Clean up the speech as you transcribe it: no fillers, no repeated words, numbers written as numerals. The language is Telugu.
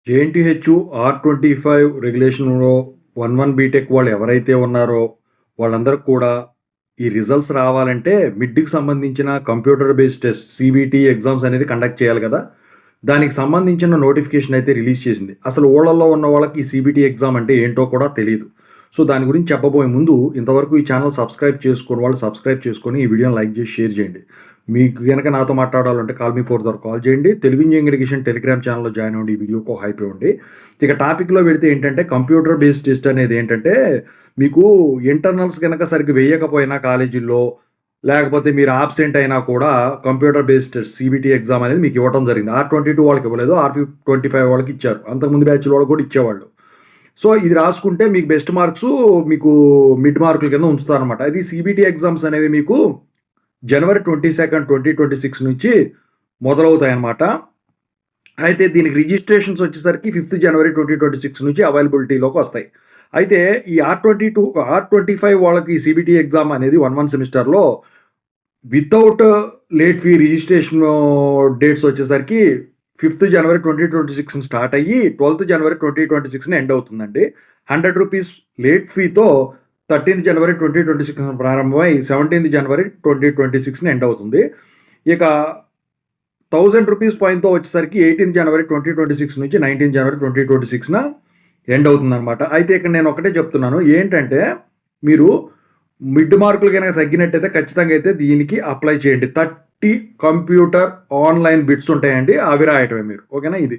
జేఎన్టీహెచ్ R25 రెగ్యులేషన్‌లో 1 బీటెక్ వాళ్ళు ఎవరైతే ఉన్నారో వాళ్ళందరికి కూడా ఈ రిజల్ట్స్ రావాలంటే మిడ్‌కి సంబంధించిన computer based test CBT exams అనేది కండక్ట్ చేయాలి కదా! దానికి సంబంధించిన నోటిఫికేషన్ అయితే రిలీజ్ చేసింది. అసలు ఊళ్ళల్లో ఉన్న వాళ్ళకి ఈ సీబీటీ ఎగ్జామ్ అంటే ఏంటో కూడా తెలీదు. సో, దాని గురించి చెప్పబోయే ముందు ఇంతవరకు ఈ ఛానల్ సబ్స్క్రైబ్ చేసుకోని వాళ్ళు సబ్స్క్రైబ్ చేసుకొని ఈ వీడియోని లైక్ చేసి షేర్ చేయండి. మీకు గనక నాతో మాట్లాడాలంటే కాల్ మీ ఫోర్ ద్వారా కాల్ చేయండి. తెలుగు ఇంజినీరింగ్ ఎడ్యుకేషన్ టెలిగ్రామ్ ఛానల్‌లో జాయిన్ అవ్వండి. ఈ వీడియోకి హైప్ ఇవ్వండి. ఇక టాపిక్‌లో వెళ్తే ఏంటంటే కంప్యూటర్ బేస్డ్ టెస్ట్ అనేది ఏంటంటే మీకు ఇంటర్నల్స్ గనక సరిగ్గా వేయకపోయినా కాలేజీల్లో లేకపోతే మీరు ఆబ్సెంట్ అయినా కూడా computer based test CBT exam అనేది మీకు ఇవ్వడం జరిగింది. R22 వాళ్ళకి ఇవ్వలేదు. R25 వాళ్ళకి ఇచ్చారు. అంతకుముందు బ్యాచ్‌ల వాళ్ళకి కూడా ఇచ్చేవాళ్ళు. సో, ఇది రాసుకుంటే మీకు బెస్ట్ మార్క్సు మీకు మిడ్ మార్కుల కింద ఉంచుతారనమాట. ఇది సీబీటీ ఎగ్జామ్స్ అనేవి మీకు జనవరి 22, 2026 నుంచి మొదలవుతాయన్నమాట. అయితే దీనికి రిజిస్ట్రేషన్స్ వచ్చేసరికి 5th జనవరి 2026 నుంచి అవైలబిలిటీలోకి వస్తాయి. అయితే ఈ R25 వాళ్ళకి సీబీటీ ఎగ్జామ్ అనేది 1 సెమిస్టర్‌లో without late fee registration dates వచ్చేసరికి 5th జనవరి 2026 స్టార్ట్ అయ్యి 12th జనవరి 2026 ఎండ్ అవుతుందండి. ₹100 లేట్ ఫీతో 13th జనవరి 2026 ప్రారంభమై 17th జనవరి 2026 ఎండ్ అవుతుంది. ఇక ₹1000 ఫైన్‌తో వచ్చేసరికి 18th జనవరి 2026 నుంచి 19th జనవరి 2026 ఎండ్ అవుతుందన్నమాట. అయితే ఇక్కడ నేను ఒకటే చెప్తున్నాను. ఏంటంటే మీరు మిడ్ మార్కులు గనక తగ్గినట్టయితే ఖచ్చితంగా అయితే దీనికి అప్లై చేయండి. 30 కంప్యూటర్ ఆన్‌లైన్ బిట్స్ ఉంటాయండి. అవి రాయటమే మీరు. ఓకేనా ఇది.